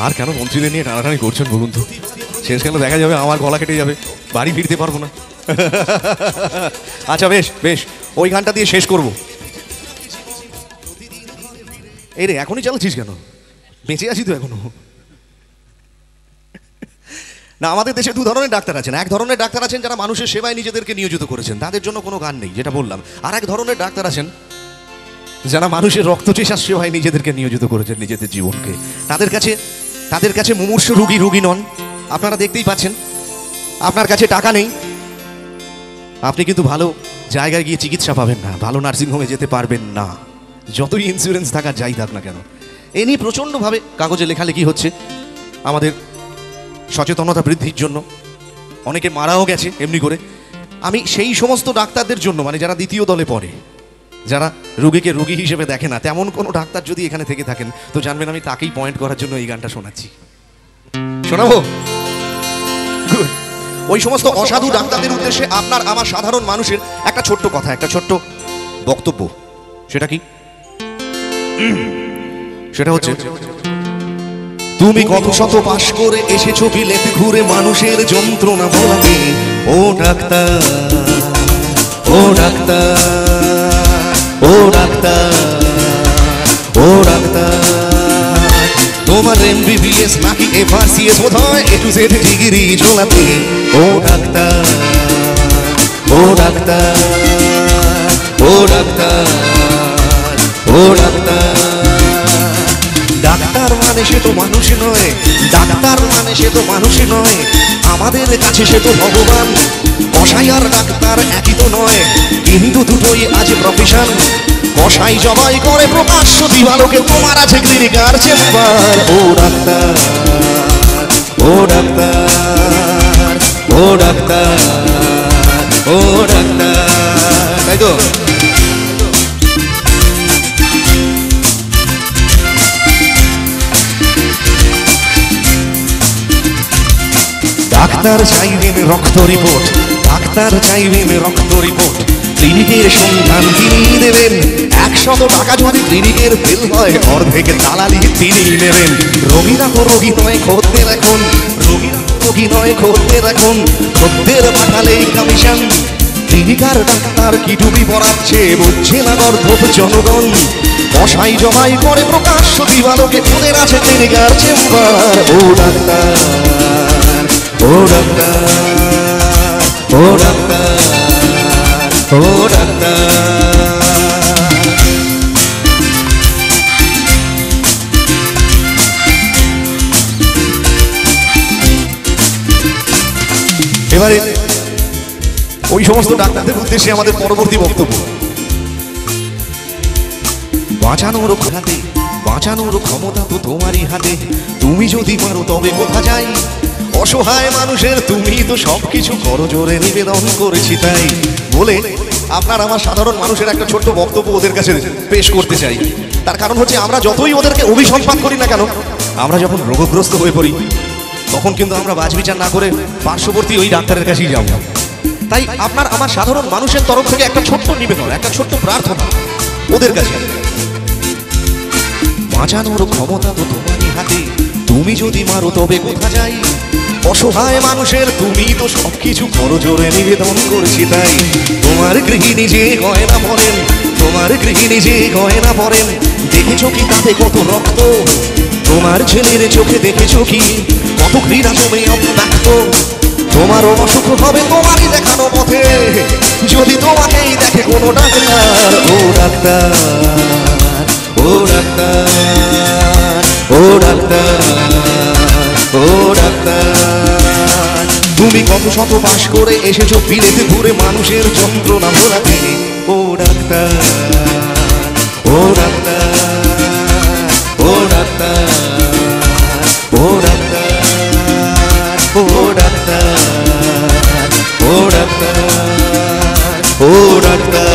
আর কেন মন্ত্রীদের নিয়ে টানাটানি করছেন বলুন তো? শেষকালে দেখা যাবে আমার গলা কেটে যাবে, বাড়ি ফিরতে পারবো না। আচ্ছা বেশ বেশ, ওই গানটা দিয়ে শেষ করবো। এই রে, এখনই চালাচ্ছিস কেন? বেঁচে আছি তো এখনো। না, আমাদের দেশে দু ধরনের ডাক্তার আছেন। এক ধরনের ডাক্তার আছেন যারা মানুষের সেবায় নিজেদেরকে নিয়োজিত করেছেন, তাদের জন্য কোনো গান নেই, যেটা বললাম। আর এক ধরনের ডাক্তার আছেন যারা মানুষের রক্তচেষার সেবায় নিজেদেরকে নিয়োজিত করেছেন, নিজেদের জীবনকে। তাদের কাছে মুমূর্ষু রুগী নন। আপনারা দেখতেই পাচ্ছেন, আপনার কাছে টাকা নেই, আপনি কিন্তু ভালো জায়গায় গিয়ে চিকিৎসা পাবেন না, ভালো নার্সিংহোমে যেতে পারবেন না, যতই ইন্স্যুরেন্স থাকা যাই থাক না কেন। এ নিয়ে প্রচণ্ডভাবে কাগজে লেখালেখি হচ্ছে আমাদের সচেতনতা বৃদ্ধির জন্য। অনেকে মারাও গেছে এমনি করে। আমি সেই সমস্ত ডাক্তারদের জন্য, মানে যারা দ্বিতীয় দলে পড়ে, যারা রোগীকে রোগী হিসেবে দেখে না, তেমন কোনো ডাক্তার যদি এখানে থেকে থাকেন তো জানবেন আমি তাকেই পয়েন্ট করার জন্য এই গানটা শোনাচ্ছি। শোনাবো? ওই সমস্ত অসাধু ডাক্তারদের উদ্দেশ্যে আপনার আমার সাধারণ মানুষের একটা ছোট্ট কথা, একটা ছোট্ট বক্তব্য। সেটা কি? সেটা হচ্ছে, তুমি কত শত পাশ করে এসেছো বিলেতে ঘুরে মানুষের যন্ত্রণা ভোলাতে। ও ডাক্তার, ও ডাক্তার, ও ডাক্তার, ও ডাক্তার, তোমার MBBS নাকি FRCS বোধহয় A to Z ডিগ্রি ঝোলাতে। ও ডাক্তার, ও ডাক্তার, ও ডাক্তার, ও ডাক্তার। ডাক্তার মানে সে তো মানুষ নয়, ডাক্তার মানে সে তো মানুষ নয়, আমাদের কাছে সে তো ভগবান। কসাই আর ডাক্তার একই তো নয়, কিন্তু দুটোই আজ প্রফেশন। কসাই জবাই করে প্রকাশ্য দিবালোকে, তোমার আছে ক্লিনিক আর চেম্বার। ও ডাক্তার, ও ডাক্তার, ও ডাক্তার, ও ডাক্তার, তাই তো? ডাক্তার চাইবেন রক্ত রিপোর্ট, ডাক্তার চাইবেন রক্ত রিপোর্ট, ক্লিনিকের সন্ধান তিনি দেবেন। 100 টাকা যদি ক্লিনিকের বিল হয়, অর্ধেক দালালি তিনি নেবেন। রোগীরা তো রোগী নয় খদ্দের এখন, রোগীরা রোগী নয় খদ্দের এখন, খদ্দের পাঠালেই কমিশন। ক্লিনিকার ডাক্তার কি ডুবি পড়াচ্ছে, বুঝছে না গর্ধব জনগণ। কসাই জমাই করে প্রকাশ্য দিবালোকে, ওদের আছে ক্লিনিকার চেম্বার। ও ডাক্তার, ও ডাক্তার, ও ডাক্তার, ও ডাক্তার। এবারে ওই সমস্ত ডাক্তারদের উদ্দেশ্যে আমাদের পরবর্তী বক্তব্য। বাঁচানোর হাতে, বাঁচানোর ক্ষমতা তো তোমারই হাতে, তুমি যদি পারো তবে কোথা যাই। অসহায় মানুষের তুমি তো সবকিছু করো, জোরে নিবেদন করেছি তাই বলে আপনার আমার সাধারণ মানুষের একটা ছোট্ট বক্তব্য ওদের কাছে পেশ করতে চাই। তার কারণ হচ্ছে, আমরা যতই ওদেরকে অভিসম্পাদ করি না কেন, আমরা যখন রোগগ্রস্ত হয়ে পড়ি তখন কিন্তু আমরা বাছবিচার না করে পার্শ্ববর্তী ওই ডাক্তারের কাছেই যাব। তাই আপনার আমার সাধারণ মানুষের তরফ থেকে একটা ছোট্ট নিবেদন, একটা ছোট্ট প্রার্থনা ওদের কাছে। বাঁচানোর ক্ষমতা তো তোমারই হাতে, তুমি যদি মারো তবে কোথা যাই। অসহায় মানুষের তুমি তো সবকিছু করো, জোরে নিবেদন করছি তাই। তোমার গৃহিণী যে গয়না পরেন, তোমার গৃহিণী যে গয়না পরেন, দেখেছো কি তাতে কত রক্ত? তোমার ছেলের চোখে দেখেছো কি কত ক্রীড়া জমে অব্যক্ত? তোমারও অসুখ হবে তোমারই দেখানো পথে, যদি তোমাকেই দেখে কোনো ডাক্তার। ও ডাক্তার, ও ডাক্তার, ও ডাক্তার, ও ডাক্তার, তুমি কত শত পাশ করে এসেছো বিলেতে ঘুরে মানুষের যন্ত্রণা ভোলাতে। ও ডাক্তার, ও ডাক্তার, ও ডাক্তার, ও ডাক্তার, ও ডাক্তার, ও ডাক্তার, ও ডাক্তার।